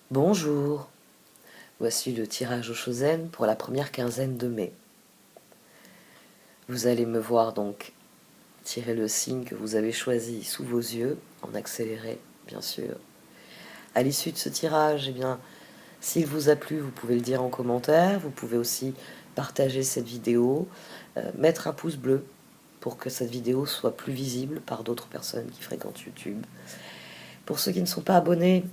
Bonjour, voici le tirage au Shosen pour la première quinzaine de mai. Vous allez me voir donc tirer le signe que vous avez choisi sous vos yeux, en accéléré bien sûr. À l'issue de ce tirage, s'il vous a plu, vous pouvez le dire en commentaire, vous pouvez aussi partager cette vidéo, mettre un pouce bleu pour que cette vidéo soit plus visible par d'autres personnes qui fréquentent YouTube. Pour ceux qui ne sont pas abonnés,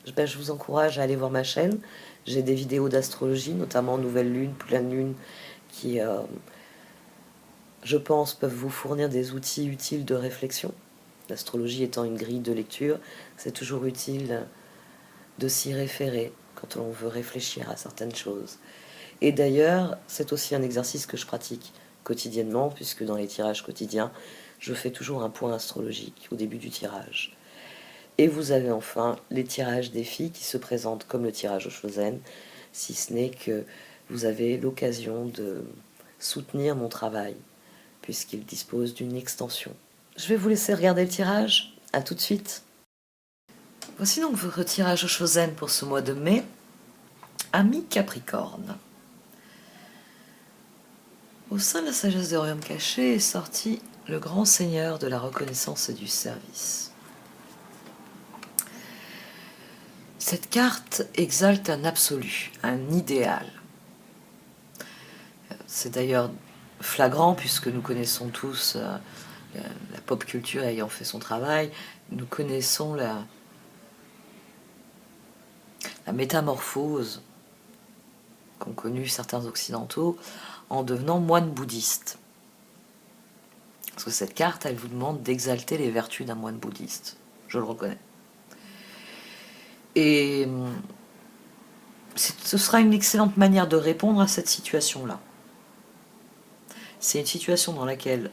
je vous encourage à aller voir ma chaîne. J'ai des vidéos d'astrologie, notamment Nouvelle Lune, Pleine Lune, qui, je pense, peuvent vous fournir des outils utiles de réflexion. L'astrologie étant une grille de lecture, c'est toujours utile de s'y référer quand on veut réfléchir à certaines choses. Et d'ailleurs, c'est aussi un exercice que je pratique quotidiennement, puisque dans les tirages quotidiens, je fais toujours un point astrologique au début du tirage. Et vous avez enfin les tirages défis qui se présentent comme le tirage au Shosen, si ce n'est que vous avez l'occasion de soutenir mon travail, puisqu'il dispose d'une extension. Je vais vous laisser regarder le tirage. À tout de suite. Voici donc votre tirage au Shosen pour ce mois de mai. Ami Capricorne. Au sein de la sagesse de Royaume Caché est sorti le grand seigneur de la reconnaissance et du service. Cette carte exalte un absolu, un idéal. C'est d'ailleurs flagrant puisque nous connaissons tous la pop culture ayant fait son travail, nous connaissons la métamorphose qu'ont connue certains occidentaux en devenant moines bouddhistes. Parce que cette carte, elle vous demande d'exalter les vertus d'un moine bouddhiste. Je le reconnais. Et ce sera une excellente manière de répondre à cette situation-là. C'est une situation dans laquelle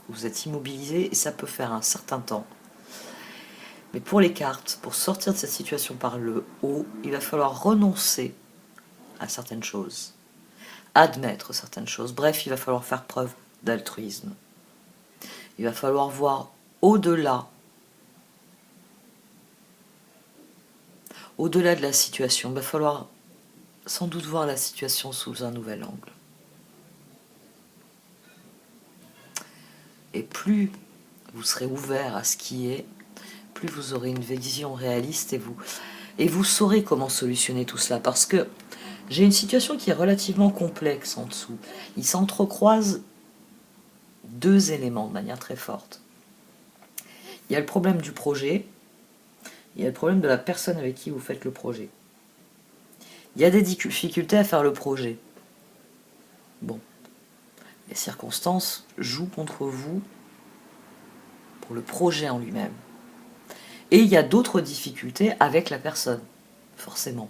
vous êtes immobilisé et ça peut faire un certain temps. Mais pour les cartes, pour sortir de cette situation par le haut, il va falloir renoncer à certaines choses, admettre certaines choses. Bref, il va falloir faire preuve d'altruisme. Il va falloir voir au-delà de la situation. Il va falloir sans doute voir la situation sous un nouvel angle. Et plus vous serez ouvert à ce qui est, plus vous aurez une vision réaliste et vous saurez comment solutionner tout cela. Parce que j'ai une situation qui est relativement complexe en dessous. Il s'entrecroisent deux éléments de manière très forte. Il y a le problème du projet, il y a le problème de la personne avec qui vous faites le projet. Il y a des difficultés à faire le projet. Bon, les circonstances jouent contre vous pour le projet en lui-même. Et il y a d'autres difficultés avec la personne, forcément.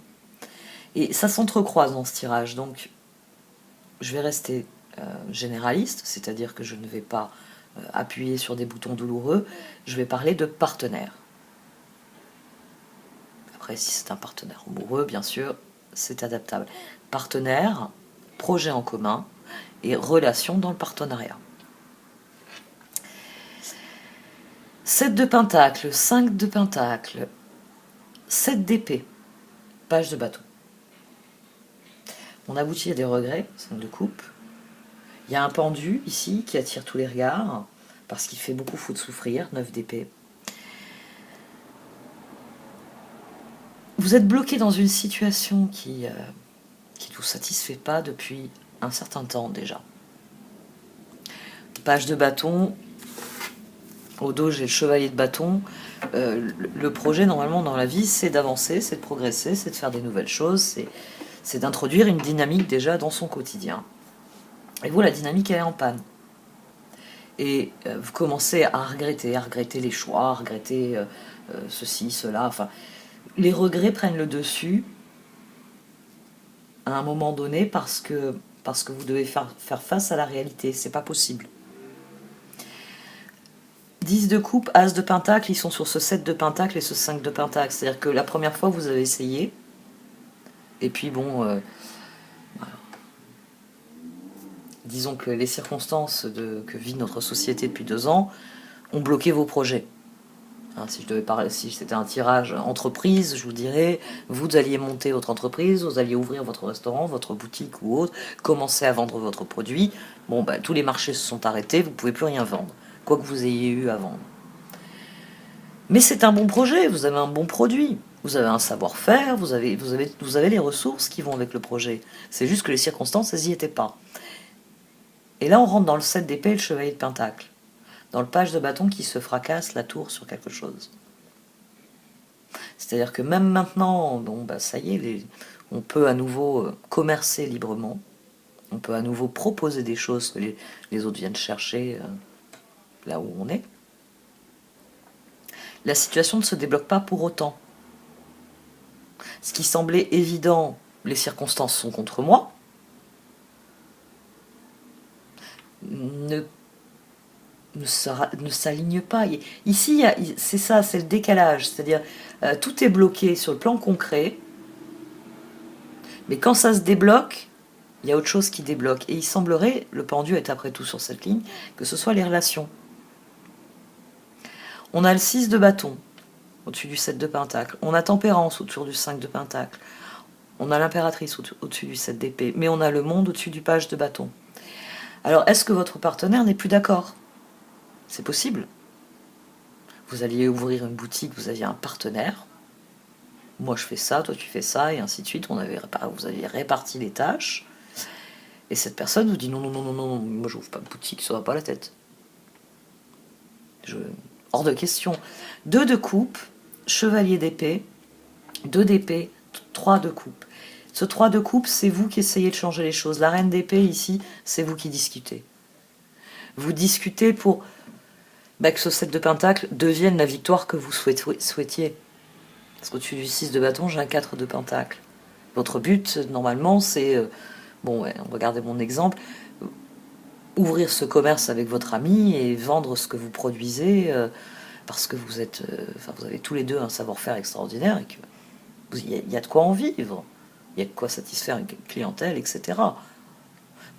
Et ça s'entrecroise dans ce tirage, donc je vais rester généraliste, c'est-à-dire que je ne vais pas appuyer sur des boutons douloureux, je vais parler de partenaire. Après, si c'est un partenaire amoureux, bien sûr, c'est adaptable. Partenaire, projet en commun et relation dans le partenariat. 7 de pentacle, 5 de pentacle, 7 d'épée, page de bâton. On aboutit à des regrets, 5 de coupe. Il y a un pendu ici qui attire tous les regards, parce qu'il fait beaucoup de souffrir, 9 d'épée. Vous êtes bloqué dans une situation qui ne vous satisfait pas depuis un certain temps déjà. Page de bâton, au dos j'ai le chevalier de bâton. Le projet normalement dans la vie c'est d'avancer, c'est de progresser, c'est de faire des nouvelles choses, c'est d'introduire une dynamique déjà dans son quotidien. Et vous, la dynamique elle est en panne. Et vous commencez à regretter les choix, à regretter ceci, cela, enfin... Les regrets prennent le dessus à un moment donné parce que vous devez faire face à la réalité. C'est pas possible. 10 de coupe, as de pentacle, ils sont sur ce 7 de pentacle et ce 5 de pentacle. C'est-à-dire que la première fois, vous avez essayé. Et puis bon, voilà. Disons que les circonstances que vit notre société depuis 2 ans ont bloqué vos projets. Hein, si je devais parler, si c'était un tirage entreprise, je vous dirais, vous alliez monter votre entreprise, vous alliez ouvrir votre restaurant, votre boutique ou autre, commencer à vendre votre produit. Bon, bah, tous les marchés se sont arrêtés, vous ne pouvez plus rien vendre, quoi que vous ayez eu à vendre. Mais c'est un bon projet, vous avez un bon produit, vous avez un savoir-faire, vous avez les ressources qui vont avec le projet. C'est juste que les circonstances, elles n'y étaient pas. Et là, on rentre dans le 7 d'épée et le chevalier de pentacle. Dans le page de bâton qui se fracasse la tour sur quelque chose. C'est-à-dire que même maintenant, bon, bah, ça y est, on peut à nouveau commercer librement. On peut à nouveau proposer des choses que les autres viennent chercher là où on est. La situation ne se débloque pas pour autant. Ce qui semblait évident, les circonstances sont contre moi, ne s'aligne pas. Ici, c'est ça, c'est le décalage. C'est-à-dire, tout est bloqué sur le plan concret, mais quand ça se débloque, il y a autre chose qui débloque. Et il semblerait, le pendu est après tout sur cette ligne, que ce soit les relations. On a le 6 de bâton, au-dessus du 7 de pentacle. On a tempérance autour du 5 de pentacle. On a l'impératrice au-dessus du 7 d'épée. Mais on a le monde au-dessus du page de bâton. Alors, est-ce que votre partenaire n'est plus d'accord ? C'est possible. Vous alliez ouvrir une boutique, vous aviez un partenaire. Moi, je fais ça, toi, tu fais ça, et ainsi de suite. Vous aviez réparti les tâches. Et cette personne vous dit non, non, non, non, non, moi, je n'ouvre pas de boutique, ça va pas la tête. Hors de question. 2 de coupe, chevalier d'épée, 2 d'épée, 3 de coupe. Ce 3 de coupe, c'est vous qui essayez de changer les choses. La reine d'épée, ici, c'est vous qui discutez. Vous discutez pour que ce 7 de pentacle devienne la victoire que vous souhaitiez. Parce qu'au-dessus du 6 de bâton, j'ai un 4 de pentacle. Votre but, normalement, c'est... on va garder mon exemple. Ouvrir ce commerce avec votre ami et vendre ce que vous produisez parce que vous avez tous les deux un savoir-faire extraordinaire et qu'il y a de quoi en vivre. Il y a de quoi satisfaire une clientèle, etc.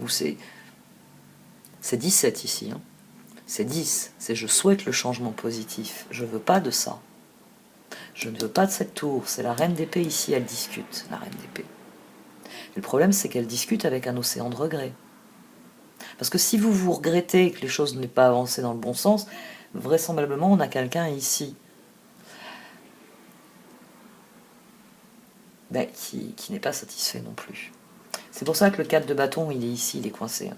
C'est 17 ici. Hein. C'est 10. C'est je souhaite le changement positif. Je ne veux pas de ça. Je ne veux pas de cette tour. C'est la reine d'épée ici, elle discute, la reine d'épée. Le problème, c'est qu'elle discute avec un océan de regrets. Parce que si vous regrettez et que les choses n'aient pas avancé dans le bon sens, vraisemblablement, on a quelqu'un ici qui n'est pas satisfait non plus. C'est pour ça que le 4 de bâton, il est ici, il est coincé.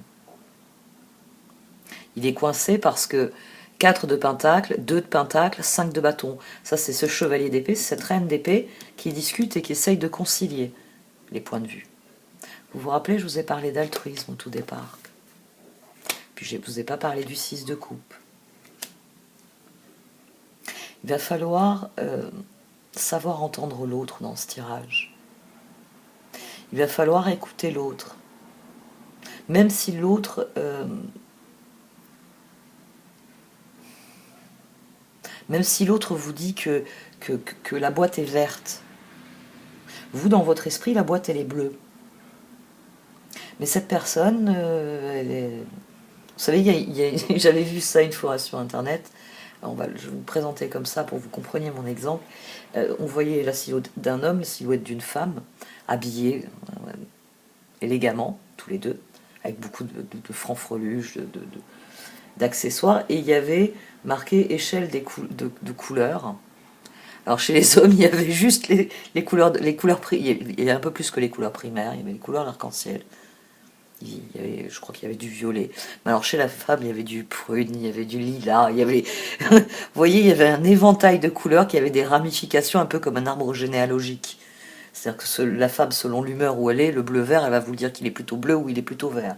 Il est coincé parce que 4 de pentacle, 2 de pentacle, 5 de bâton. Ça, c'est ce chevalier d'épée, c'est cette reine d'épée qui discute et qui essaye de concilier les points de vue. Vous vous rappelez, je vous ai parlé d'altruisme au tout départ. Puis je ne vous ai pas parlé du 6 de coupe. Il va falloir savoir entendre l'autre dans ce tirage. Il va falloir écouter l'autre. Même si l'autre... même si l'autre vous dit que la boîte est verte. Vous, dans votre esprit, la boîte, elle est bleue. Mais cette personne, elle est... Vous savez, j'avais vu ça une fois sur Internet. Je vais vous présenter comme ça pour que vous compreniez mon exemple. On voyait la silhouette d'un homme, la silhouette d'une femme, habillés élégamment, tous les deux, avec beaucoup de francs-freluches, d'accessoires. Et il y avait marqué échelle de couleurs. Alors chez les hommes, il y avait juste les couleurs, il y a un peu plus que les couleurs primaires, il y avait les couleurs d'arc-en-ciel. Je crois qu'il y avait du violet. Mais alors chez la femme, il y avait du prune, il y avait du lilas, il y avait... Vous voyez, il y avait un éventail de couleurs qui avait des ramifications un peu comme un arbre généalogique. C'est-à-dire que la femme, selon l'humeur où elle est, le bleu-vert, elle va vous dire qu'il est plutôt bleu ou il est plutôt vert.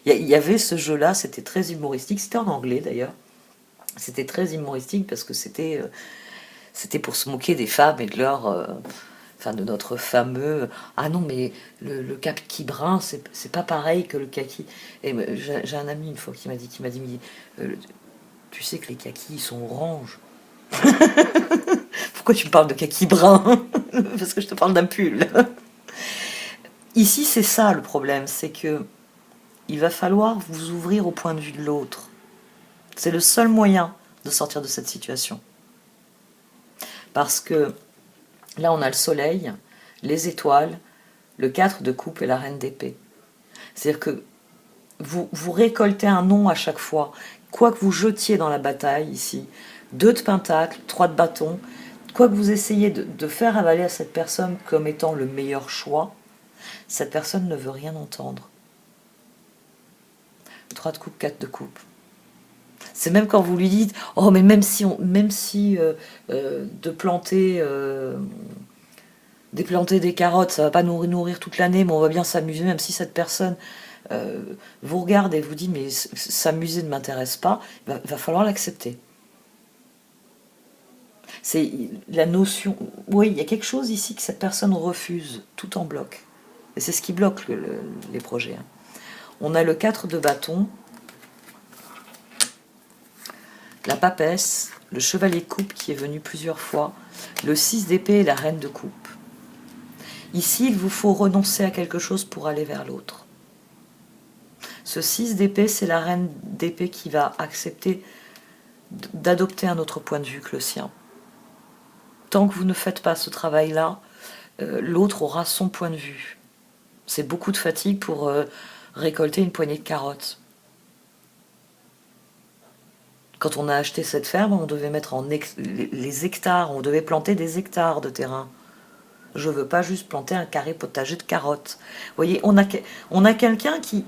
Il y avait ce jeu-là, c'était très humoristique. C'était en anglais d'ailleurs. C'était très humoristique parce que c'était pour se moquer des femmes et de leur... de notre fameux... Ah non, mais le kaki brun, c'est pas pareil que le kaki... Et j'ai un ami une fois qui m'a dit, tu sais que les kakis, ils sont oranges. Pourquoi tu me parles de kaki brun? Parce que je te parle d'un pull. Ici, c'est ça le problème, c'est que il va falloir vous ouvrir au point de vue de l'autre. C'est le seul moyen de sortir de cette situation. Parce que là, on a le soleil, les étoiles, le 4 de coupe et la reine d'épée. C'est-à-dire que vous récoltez un nom à chaque fois. Quoi que vous jetiez dans la bataille ici, 2 de pentacle, 3 de bâton, quoi que vous essayez de faire avaler à cette personne comme étant le meilleur choix, cette personne ne veut rien entendre. 3 de coupe, 4 de coupe. C'est même quand vous lui dites « Oh, mais même si de planter des carottes, ça va pas nous nourrir toute l'année, mais on va bien s'amuser, même si cette personne vous regarde et vous dit « Mais s'amuser ne m'intéresse pas », il va falloir l'accepter. » C'est la notion... Oui, il y a quelque chose ici que cette personne refuse, tout en bloc. Et c'est ce qui bloque les projets. On a le 4 de bâton, la papesse, le chevalier de coupe qui est venu plusieurs fois, le 6 d'épée et la reine de coupe. Ici, il vous faut renoncer à quelque chose pour aller vers l'autre. Ce 6 d'épée, c'est la reine d'épée qui va accepter d'adopter un autre point de vue que le sien. Tant que vous ne faites pas ce travail-là, l'autre aura son point de vue. C'est beaucoup de fatigue pour récolter une poignée de carottes. Quand on a acheté cette ferme, on devait mettre les hectares, on devait planter des hectares de terrain. Je ne veux pas juste planter un carré potager de carottes. Vous voyez, on a quelqu'un qui...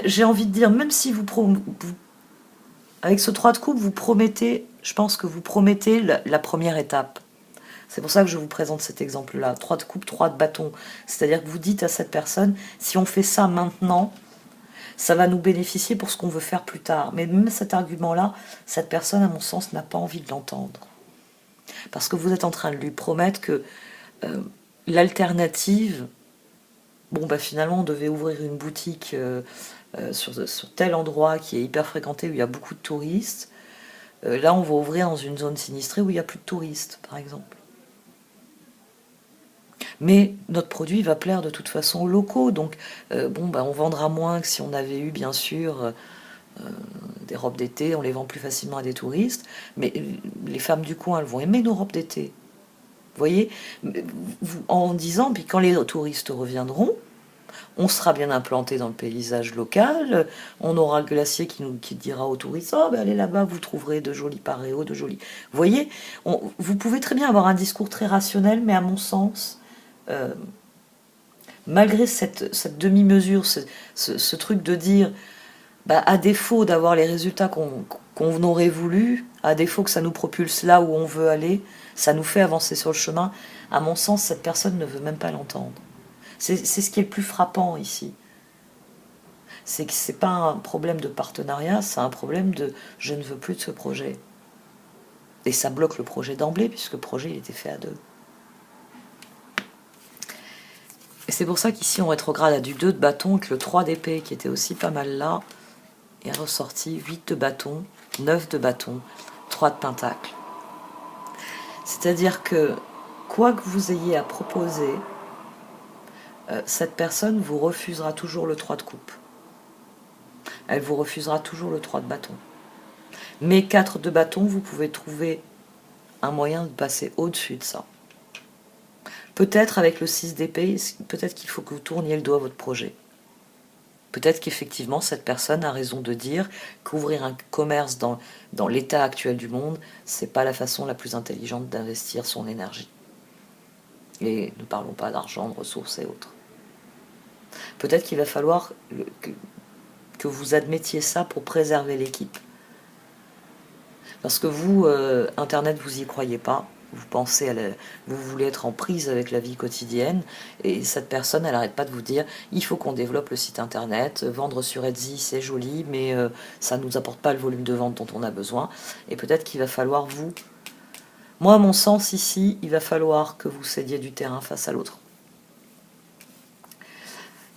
J'ai envie de dire, même si avec ce 3 de coupe, vous promettez, je pense que vous promettez la première étape. C'est pour ça que je vous présente cet exemple-là. 3 de coupe, 3 de bâton. C'est-à-dire que vous dites à cette personne, si on fait ça maintenant, ça va nous bénéficier pour ce qu'on veut faire plus tard. Mais même cet argument-là, cette personne, à mon sens, n'a pas envie de l'entendre. Parce que vous êtes en train de lui promettre que l'alternative, finalement, on devait ouvrir une boutique sur tel endroit qui est hyper fréquenté, où il y a beaucoup de touristes. Là, on va ouvrir dans une zone sinistrée où il n'y a plus de touristes, par exemple. Mais notre produit va plaire de toute façon aux locaux, donc on vendra moins que si on avait eu, bien sûr, des robes d'été, on les vend plus facilement à des touristes, mais les femmes du coin, elles vont aimer nos robes d'été. Vous voyez, en disant, puis quand les touristes reviendront, on sera bien implanté dans le paysage local, on aura le glacier qui dira aux touristes « Oh, allez là-bas, vous trouverez de jolis paréos, de jolis... » Vous voyez, vous pouvez très bien avoir un discours très rationnel, mais à mon sens, malgré cette demi-mesure, ce truc de dire à défaut d'avoir les résultats qu'on aurait voulu, à défaut que ça nous propulse là où on veut aller, ça nous fait avancer sur le chemin, à mon sens, cette personne ne veut même pas l'entendre. C'est ce qui est le plus frappant ici. C'est que ce n'est pas un problème de partenariat, c'est un problème de « je ne veux plus de ce projet ». Et ça bloque le projet d'emblée, puisque le projet il était fait à 2. Et c'est pour ça qu'ici on rétrograde à du 2 de bâton, et que le 3 d'épée, qui était aussi pas mal là, est ressorti 8 de bâton, 9 de bâton, 3 de pentacle. C'est-à-dire que, quoi que vous ayez à proposer, cette personne vous refusera toujours le 3 de coupe. Elle vous refusera toujours le 3 de bâton. Mais 4 de bâton, vous pouvez trouver un moyen de passer au-dessus de ça. Peut-être avec le 6 d'épée, peut-être qu'il faut que vous tourniez le dos à votre projet. Peut-être qu'effectivement, cette personne a raison de dire qu'ouvrir un commerce dans l'état actuel du monde, c'est pas la façon la plus intelligente d'investir son énergie. Et ne parlons pas d'argent, de ressources et autres. Peut-être qu'il va falloir que vous admettiez ça pour préserver l'équipe. Parce que vous, Internet, vous y croyez pas. Vous pensez, vous voulez être en prise avec la vie quotidienne, et cette personne, elle n'arrête pas de vous dire il faut qu'on développe le site internet, vendre sur Etsy c'est joli, mais ça ne nous apporte pas le volume de vente dont on a besoin. Et peut-être qu'il va falloir moi à mon sens ici, il va falloir que vous cédiez du terrain face à l'autre.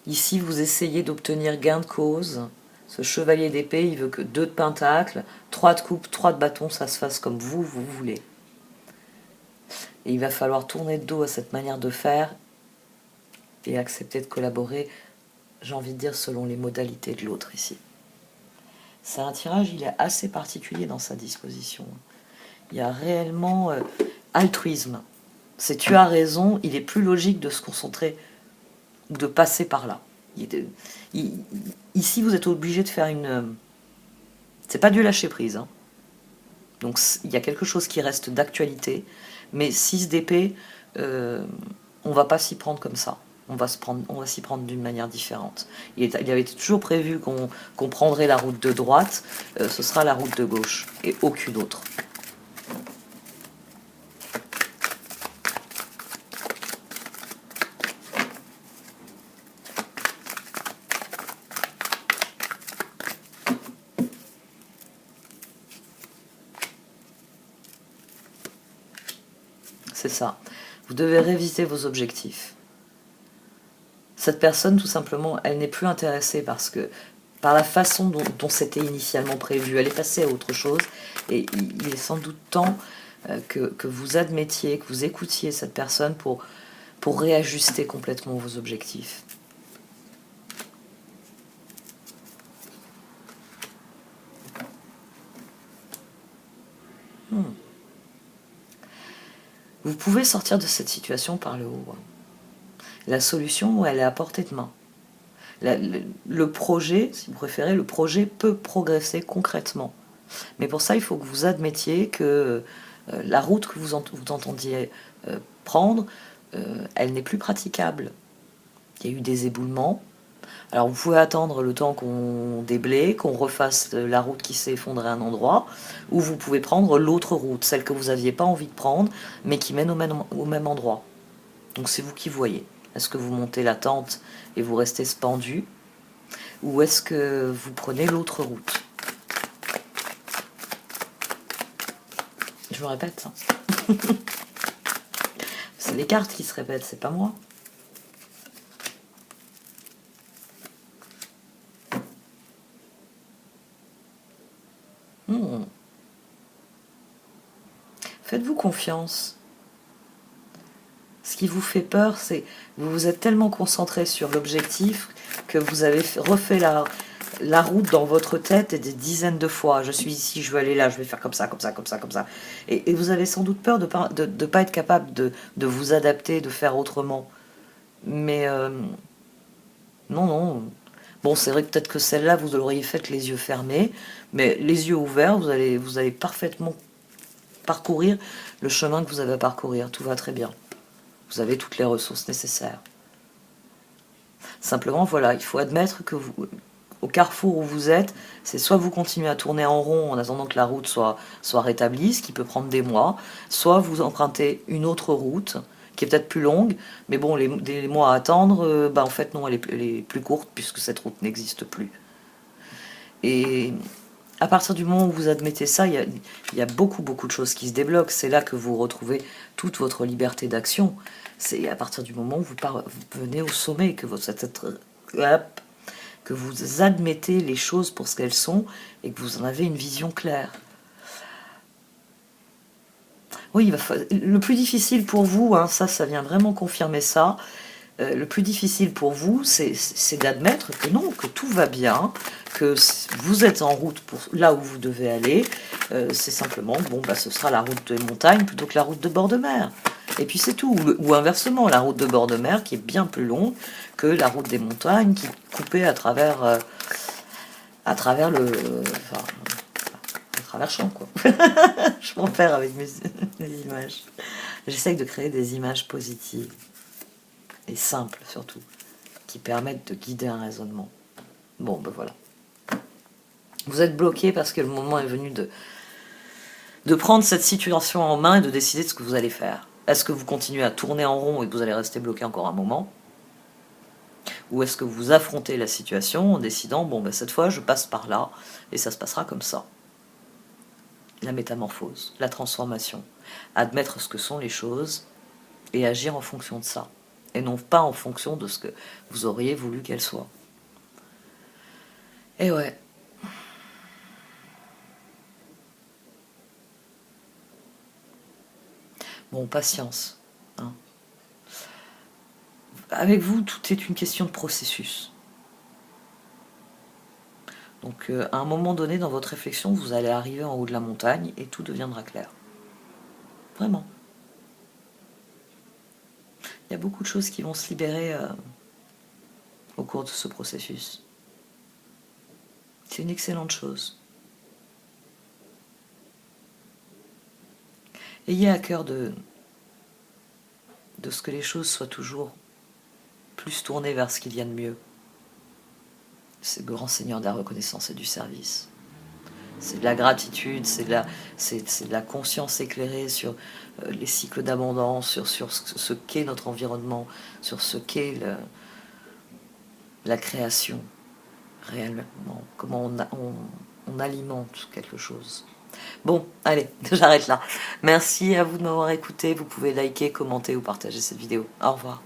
Ici, vous essayez d'obtenir gain de cause. Ce chevalier d'épée, il veut que 2 de pentacle, 3 de coupe, 3 de bâton, ça se fasse comme vous voulez. Et il va falloir tourner le dos à cette manière de faire et accepter de collaborer, j'ai envie de dire, selon les modalités de l'autre ici. C'est un tirage, il est assez particulier dans sa disposition. Il y a réellement altruisme. C'est tu as raison, il est plus logique de se concentrer ou de passer par là. Ici, vous êtes obligé de faire une... c'est pas du lâcher prise. Hein. Donc il y a quelque chose qui reste d'actualité, mais 6 d'épée, on va pas s'y prendre comme ça. On va s'y prendre d'une manière différente. Il avait été toujours prévu qu'on prendrait la route de droite, ce sera la route de gauche, et aucune autre. C'est ça. Vous devez réviser vos objectifs. Cette personne, tout simplement, elle n'est plus intéressée parce que par la façon dont c'était initialement prévu, elle est passée à autre chose. Et il est sans doute temps que vous admettiez, que vous écoutiez cette personne pour réajuster complètement vos objectifs. Vous pouvez sortir de cette situation par le haut. La solution, elle est à portée de main. Le projet, si vous préférez, le projet peut progresser concrètement. Mais pour ça, il faut que vous admettiez que la route que vous entendiez prendre, elle n'est plus praticable. Il y a eu des éboulements. Alors vous pouvez attendre le temps qu'on déblaye, qu'on refasse la route qui s'est effondrée à un endroit, ou vous pouvez prendre l'autre route, celle que vous n'aviez pas envie de prendre, mais qui mène au même endroit. Donc c'est vous qui voyez. Est-ce que vous montez la tente et vous restez suspendu, ou est-ce que vous prenez l'autre route? Je me répète. Hein. C'est les cartes qui se répètent, c'est pas moi. Faites-vous confiance. Ce qui vous fait peur, c'est vous vous êtes tellement concentré sur l'objectif que vous avez refait la route dans votre tête des dizaines de fois. Je suis ici, je veux aller là, je vais faire comme ça, comme ça, comme ça, comme ça. Et vous avez sans doute peur de pas être capable de vous adapter, de faire autrement. Mais non, non. Bon, c'est vrai que peut-être que celle-là, vous l'auriez faite les yeux fermés, mais les yeux ouverts, vous allez parfaitement parcourir le chemin que vous avez à parcourir. Tout va très bien. Vous avez toutes les ressources nécessaires. Simplement, voilà, il faut admettre que au carrefour où vous êtes, c'est soit vous continuez à tourner en rond en attendant que la route soit rétablie, ce qui peut prendre des mois, soit vous empruntez une autre route qui est peut-être plus longue, mais bon, les mois à attendre, en fait non, elle est plus courte puisque cette route n'existe plus. Et à partir du moment où vous admettez ça, il y a beaucoup, beaucoup de choses qui se débloquent. C'est là que vous retrouvez toute votre liberté d'action. C'est à partir du moment où vous venez au sommet, que vous admettez les choses pour ce qu'elles sont et que vous en avez une vision claire. Oui, le plus difficile pour vous, hein, ça vient vraiment confirmer ça, le plus difficile pour vous, c'est d'admettre que non, que tout va bien, que vous êtes en route pour là où vous devez aller. C'est simplement, ce sera la route de montagne plutôt que la route de bord de mer. Et puis c'est tout. Ou inversement, la route de bord de mer qui est bien plus longue que la route des montagnes qui est coupée à travers le champ, quoi. Je m'en perds avec mes images. J'essaye de créer des images positives et simples surtout, qui permettent de guider un raisonnement. Bon, voilà. Vous êtes bloqué parce que le moment est venu de prendre cette situation en main et de décider de ce que vous allez faire. Est-ce que vous continuez à tourner en rond et que vous allez rester bloqué encore un moment? Ou est-ce que vous affrontez la situation en décidant, cette fois je passe par là et ça se passera comme ça? La métamorphose, la transformation, admettre ce que sont les choses et agir en fonction de ça, et non pas en fonction de ce que vous auriez voulu qu'elles soient. Et ouais. Bon, patience. Hein. Avec vous, tout est une question de processus. Donc, à un moment donné, dans votre réflexion, vous allez arriver en haut de la montagne et tout deviendra clair. Vraiment. Il y a beaucoup de choses qui vont se libérer au cours de ce processus. C'est une excellente chose. Ayez à cœur de ce que les choses soient toujours plus tournées vers ce qu'il y a de mieux. C'est le grand Seigneur de la reconnaissance et du service. C'est de la gratitude, c'est de la conscience éclairée sur les cycles d'abondance, sur ce qu'est notre environnement, sur ce qu'est la création réellement, comment on alimente quelque chose. Bon, allez, j'arrête là. Merci à vous de m'avoir écouté. Vous pouvez liker, commenter ou partager cette vidéo. Au revoir.